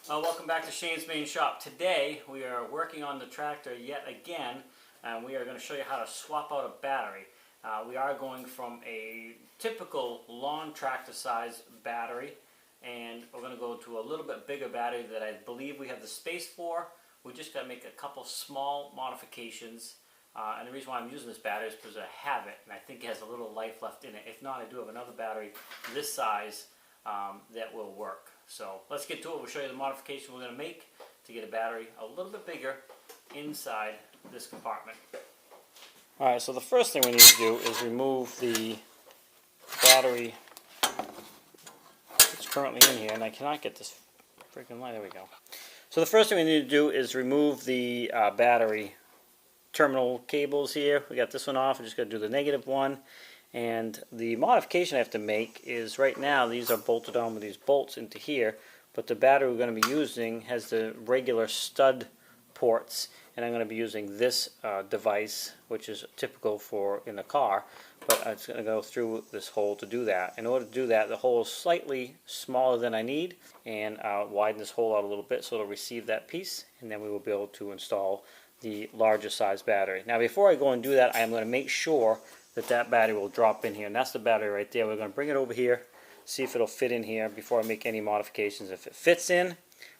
Welcome back to Shane's Main Shop. Today we are working on the tractor yet again, and we are going to show you how to swap out a battery. We are going from a typical lawn tractor size battery, and we're going to go to a little bit bigger battery that I believe we have the space for. We just got to make a couple small modifications, and the reason why I'm using this battery is because I have it, and I think it has a little life left in it. If not, I do have another battery this size that will work. So let's get to it. We'll show you the modification we're going to make to get a battery a little bit bigger inside this compartment. Alright, so the first thing we need to do is remove the battery that's currently in here, and I cannot get this freaking light. There we go. So the first thing we need to do is remove the battery terminal cables here. We got this one off. We're just going to do the negative one. And the modification I have to make is, right now these are bolted on with these bolts into here, but the battery we're going to be using has the regular stud ports, and I'm going to be using this device, which is typical for in a car, but it's going to go through this hole to do that. In order to do that, the hole is slightly smaller than I need, and I'll widen this hole out a little bit so it'll receive that piece, and then we will be able to install the larger size battery. Now before I go and do that, I am going to make sure that battery will drop in here, and that's the battery right there. We're going to bring it over here, see if it'll fit in here before I make any modifications. If it fits in,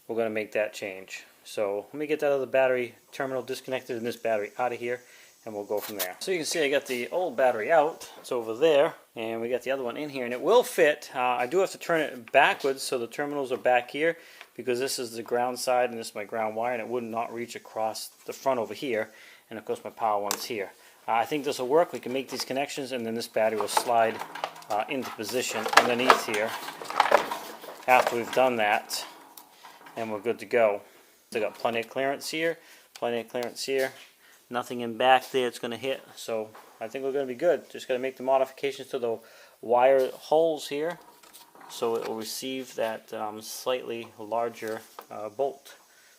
we're going to make that change. So let me get that other battery terminal disconnected and this battery out of here, and we'll go from there. So you can see I got the old battery out. It's over there, and we got the other one in here, and it will fit. I do have to turn it backwards so the terminals are back here, because this is the ground side and this is my ground wire, and it would not reach across the front over here, and of course my power one's here. I think this will work. We can make these connections, and then this battery will slide into position underneath here after we've done that, and we're good to go. So got plenty of clearance here, plenty of clearance here, nothing in back there it's going to hit, so I think we're going to be good. Just got to make the modifications to the wire holes here so it will receive that slightly larger bolt.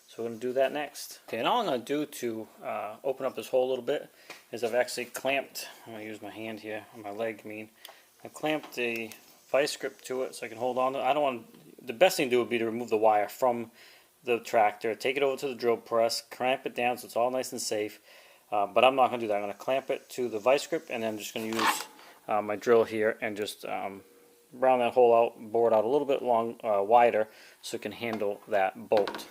So we're going to do that next. Okay, and all I'm going to do to open up this hole a little bit is I've actually clamped, I'm going to use my hand here, on my leg, I've clamped the vice grip to it so I can hold on to it. I don't want, the best thing to do would be to remove the wire from the tractor, take it over to the drill press, clamp it down so it's all nice and safe, but I'm not going to do that. I'm going to clamp it to the vice grip, and then I'm just going to use my drill here and just round that hole out, bore it out a little bit wider so it can handle that bolt.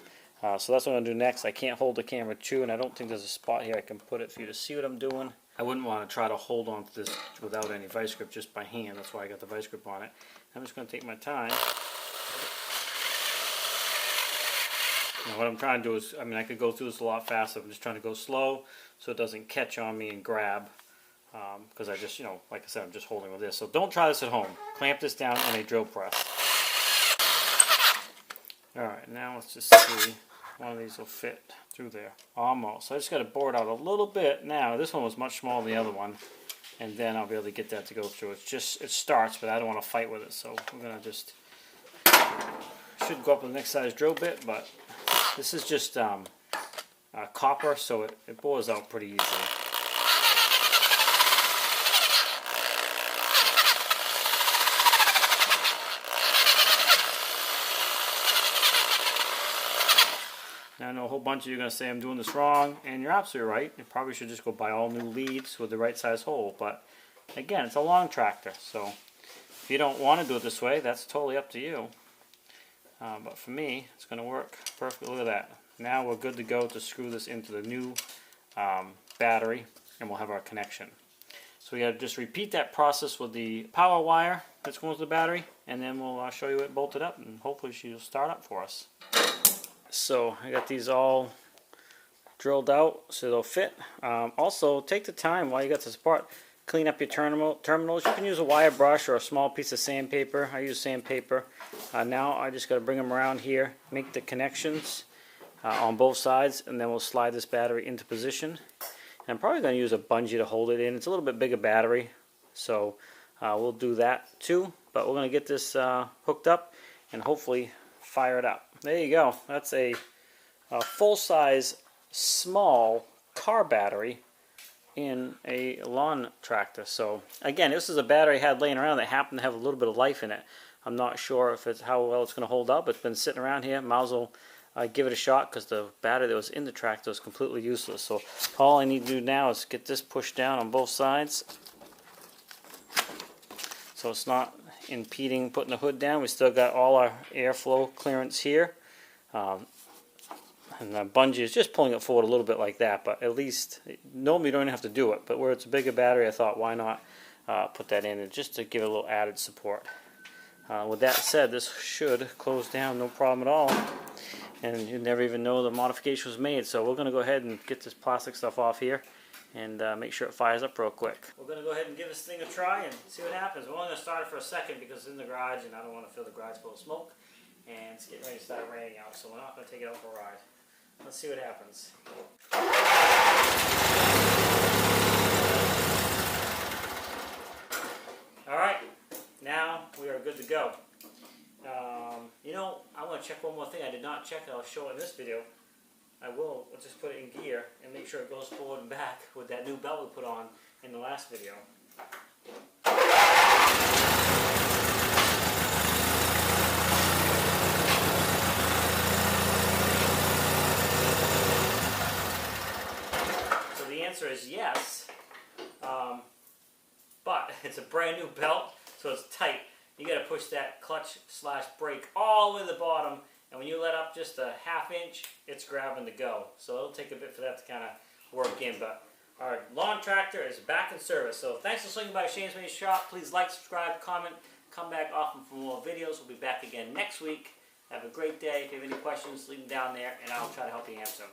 So that's what I'm going to do next. I can't hold the camera too, and I don't think there's a spot here I can put it for you to see what I'm doing. I wouldn't want to try to hold on to this without any vice grip, just by hand. That's why I got the vice grip on it. I'm just going to take my time. Now what I'm trying to do is, I could go through this a lot faster. I'm just trying to go slow so it doesn't catch on me and grab. Because I just, like I said, I'm just holding with this. So don't try this at home. Clamp this down on a drill press. Alright, now let's just see. One of these will fit through there. Almost. So I just got to bore it out a little bit. Now, this one was much smaller than the other one. And then I'll be able to get that to go through. It's just, it starts, but I don't want to fight with it. So I'm going to just, should go up with the next size drill bit, but this is just copper, so it bores out pretty easily. Now I know a whole bunch of you are going to say I'm doing this wrong, and you're absolutely right. You probably should just go buy all new leads with the right size hole, but again, it's a long tractor, so if you don't want to do it this way, that's totally up to you. But for me, it's going to work perfectly. Look at that. Now we're good to go to screw this into the new battery, and we'll have our connection. So we got to just repeat that process with the power wire that's going to the battery, and then we'll show you it bolted up, and hopefully she'll start up for us. So I got these all drilled out so they'll fit. Also, take the time while you got this apart, clean up your terminals. You can use a wire brush or a small piece of sandpaper. I use sandpaper. Now I just got to bring them around here, make the connections on both sides, and then we'll slide this battery into position. And I'm probably going to use a bungee to hold it in. It's a little bit bigger battery, so we'll do that too. But we're going to get this hooked up and hopefully fire it up. There you go. That's a full-size small car battery in a lawn tractor. So again, this is a battery I had laying around that happened to have a little bit of life in it. I'm not sure if it's how well it's going to hold up. It's been sitting around here. Might as well give it a shot because the battery that was in the tractor was completely useless. So all I need to do now is get this pushed down on both sides, so it's not impeding putting the hood down. We still got all our airflow clearance here. And the bungee is just pulling it forward a little bit like that, but at least, normally you don't even have to do it, but where it's a bigger battery, I thought, why not put that in, and just to give it a little added support. With that said, this should close down no problem at all, and you never even know the modification was made. So we're going to go ahead and get this plastic stuff off here, and make sure it fires up real quick. We're going to go ahead and give this thing a try and see what happens. We're only going to start it for a second because it's in the garage, and I don't want to fill the garage full of smoke, and it's getting ready to start raining out, so we're not going to take it out for a ride. Let's see what happens. Alright, now we are good to go. You know, I want to check one more thing I did not check, and I'll show it in this video. I will just put it in gear and make sure it goes forward and back with that new belt we put on in the last video. The answer is yes, but it's a brand new belt, so it's tight. You got to push that clutch / brake all the way to the bottom, and when you let up just a ½ inch, it's grabbing to go. So it'll take a bit for that to kind of work in, but our lawn tractor is back in service. So thanks for swinging by Shane's Made Shop. Please like, subscribe, comment, come back often for more videos. We'll be back again next week. Have a great day. If you have any questions, leave them down there, and I'll try to help you answer them.